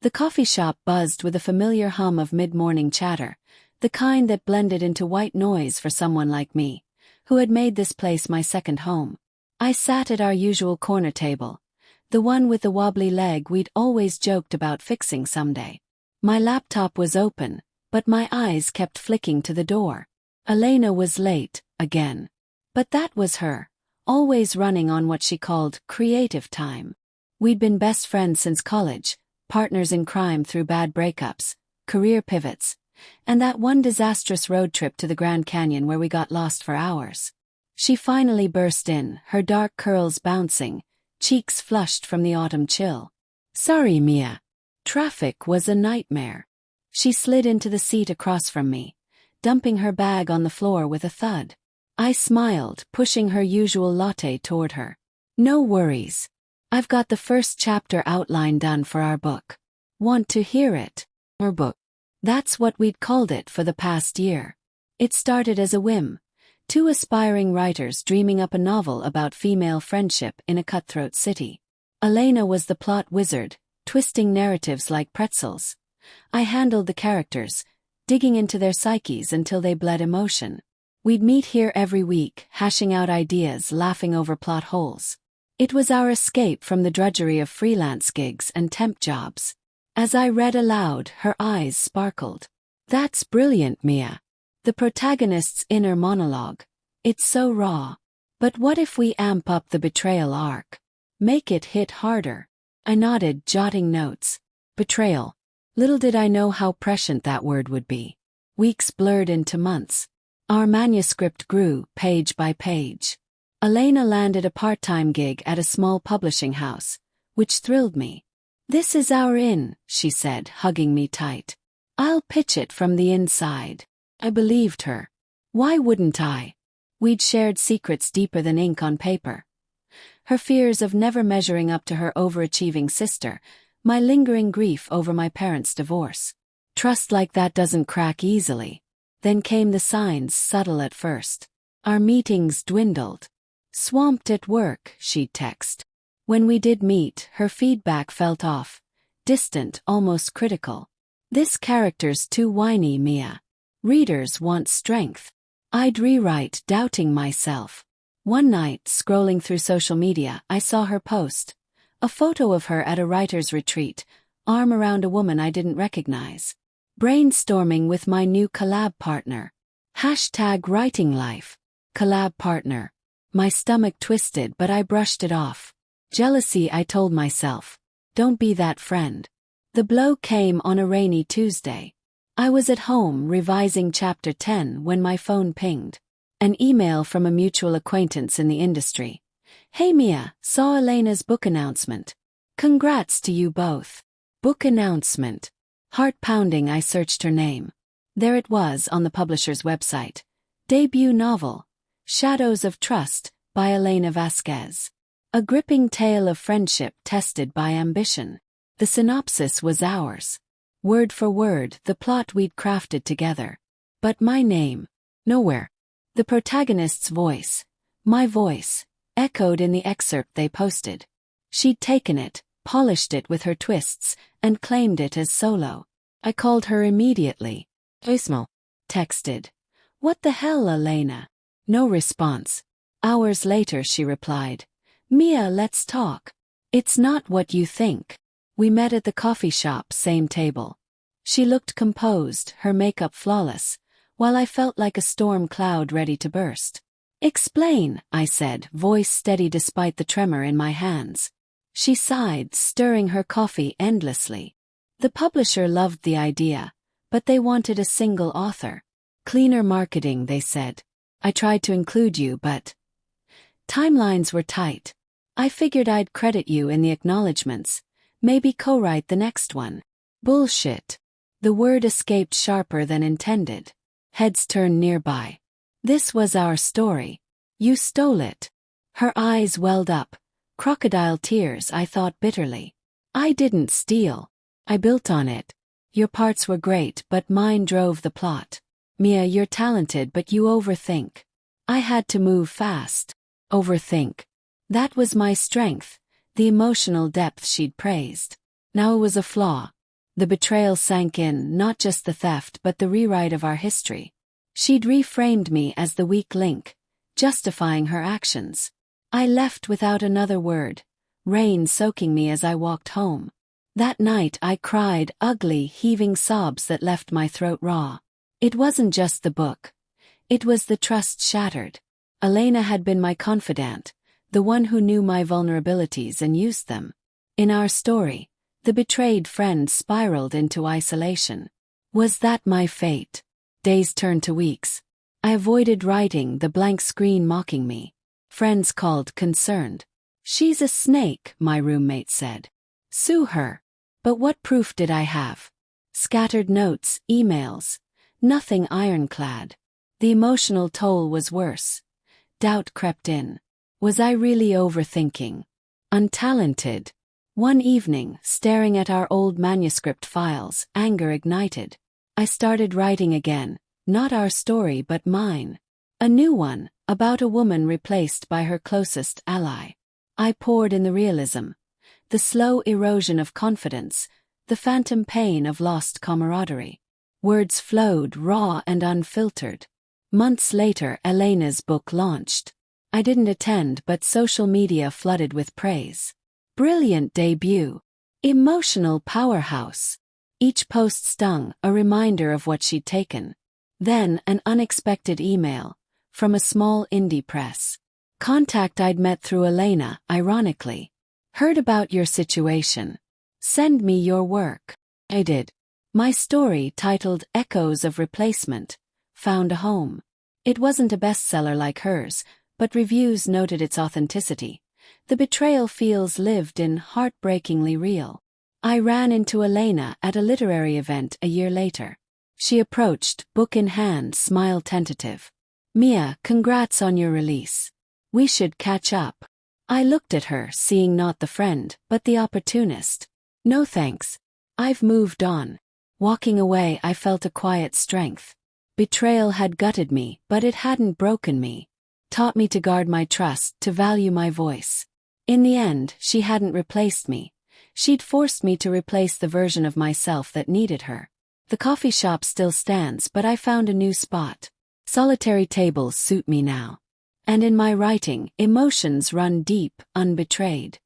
The coffee shop buzzed with a familiar hum of mid-morning chatter, the kind that blended into white noise for someone like me, who had made this place my second home. I sat at our usual corner table, the one with the wobbly leg we'd always joked about fixing someday. My laptop was open, but my eyes kept flicking to the door. Elena was late, again. But that was her, always running on what she called creative time. We'd been best friends since college, partners in crime through bad breakups, career pivots, and that one disastrous road trip to the Grand Canyon where we got lost for hours. She finally burst in, her dark curls bouncing, cheeks flushed from the autumn chill. "Sorry, Mia. Traffic was a nightmare." She slid into the seat across from me, dumping her bag on the floor with a thud. I smiled, pushing her usual latte toward her. "No worries. I've got the first chapter outline done for our book. Want to hear it?" Our book. That's what we'd called it for the past year. It started as a whim, two aspiring writers dreaming up a novel about female friendship in a cutthroat city. Elena was the plot wizard, twisting narratives like pretzels. I handled the characters, digging into their psyches until they bled emotion. We'd meet here every week, hashing out ideas, laughing over plot holes. It was our escape from the drudgery of freelance gigs and temp jobs. As I read aloud, her eyes sparkled. "That's brilliant, Mia. The protagonist's inner monologue. It's so raw. But what if we amp up the betrayal arc? Make it hit harder?" I nodded, jotting notes. Betrayal. Little did I know how prescient that word would be. Weeks blurred into months. Our manuscript grew, page by page. Elena landed a part-time gig at a small publishing house, which thrilled me. "This is our in," she said, hugging me tight. "I'll pitch it from the inside." I believed her. Why wouldn't I? We'd shared secrets deeper than ink on paper. Her fears of never measuring up to her overachieving sister, my lingering grief over my parents' divorce. Trust like that doesn't crack easily. Then came the signs, subtle at first. Our meetings dwindled. "Swamped at work," she'd text. When we did meet, her feedback felt off, distant, almost critical. "This character's too whiny, Mia. Readers want strength." I'd rewrite, doubting myself. One night, scrolling through social media, I saw her post. A photo of her at a writer's retreat, arm around a woman I didn't recognize. "Brainstorming with my new collab partner." #WritingLife. Collab partner. My stomach twisted, but I brushed it off. Jealousy, I told myself. Don't be that friend. The blow came on a rainy Tuesday. I was at home revising chapter 10 when my phone pinged. An email from a mutual acquaintance in the industry. "Hey Mia, saw Elena's book announcement. Congrats to you both." Book announcement. Heart-pounding, I searched her name. There it was on the publisher's website. Debut novel, Shadows of Trust, by Elena Vasquez. A gripping tale of friendship tested by ambition. The synopsis was ours. Word for word, the plot we'd crafted together. But my name. Nowhere. The protagonist's voice, my voice, echoed in the excerpt they posted. She'd taken it, polished it with her twists, and claimed it as solo. I called her immediately. "Voicemail." Texted. "What the hell, Elena?" No response. Hours later she replied. "Mia, let's talk. It's not what you think." We met at the coffee shop, same table. She looked composed, her makeup flawless, while I felt like a storm cloud ready to burst. "Explain," I said, voice steady despite the tremor in my hands. She sighed, stirring her coffee endlessly. The publisher loved the idea, but they wanted a single author. Cleaner marketing, they said. I tried to include you, but timelines were tight. I figured I'd credit you in the acknowledgements, maybe co-write the next one. Bullshit. The word escaped sharper than intended. Heads turned nearby. This was our story. You stole it. Her eyes welled up. Crocodile tears, I thought bitterly. I didn't steal. I built on it. Your parts were great, but mine drove the plot. Mia, you're talented, but you overthink. I had to move fast. Overthink. That was my strength, the emotional depth she'd praised. Now it was a flaw. The betrayal sank in, not just the theft but the rewrite of our history. She'd reframed me as the weak link, justifying her actions. I left without another word, rain soaking me as I walked home. That night I cried ugly, heaving sobs that left my throat raw. It wasn't just the book. It was the trust shattered. Elena had been my confidant, the one who knew my vulnerabilities and used them. In our story, the betrayed friend spiraled into isolation. Was that my fate? Days turned to weeks. I avoided writing, the blank screen mocking me. Friends called, concerned. "She's a snake," my roommate said. "Sue her." But what proof did I have? Scattered notes, emails. Nothing ironclad. The emotional toll was worse. Doubt crept in. Was I really overthinking? Untalented? One evening, staring at our old manuscript files, anger ignited. I started writing again, not our story but mine. A new one, about a woman replaced by her closest ally. I poured in the realism. The slow erosion of confidence, the phantom pain of lost camaraderie. Words flowed, raw and unfiltered. Months later, Elena's book launched. I didn't attend, but social media flooded with praise. Brilliant debut. Emotional powerhouse. Each post stung, a reminder of what she'd taken. Then, an unexpected email, from a small indie press. Contact I'd met through Elena, ironically. "Heard about your situation. Send me your work." I did. My story, titled Echoes of Replacement, found a home. It wasn't a bestseller like hers, but reviews noted its authenticity. The betrayal feels lived in, heartbreakingly real. I ran into Elena at a literary event a year later. She approached, book in hand, smile tentative. "Mia, congrats on your release. We should catch up." I looked at her, seeing not the friend, but the opportunist. "No thanks. I've moved on." Walking away, I felt a quiet strength. Betrayal had gutted me, but it hadn't broken me. Taught me to guard my trust, to value my voice. In the end, she hadn't replaced me. She'd forced me to replace the version of myself that needed her. The coffee shop still stands, but I found a new spot. Solitary tables suit me now. And in my writing, emotions run deep, unbetrayed.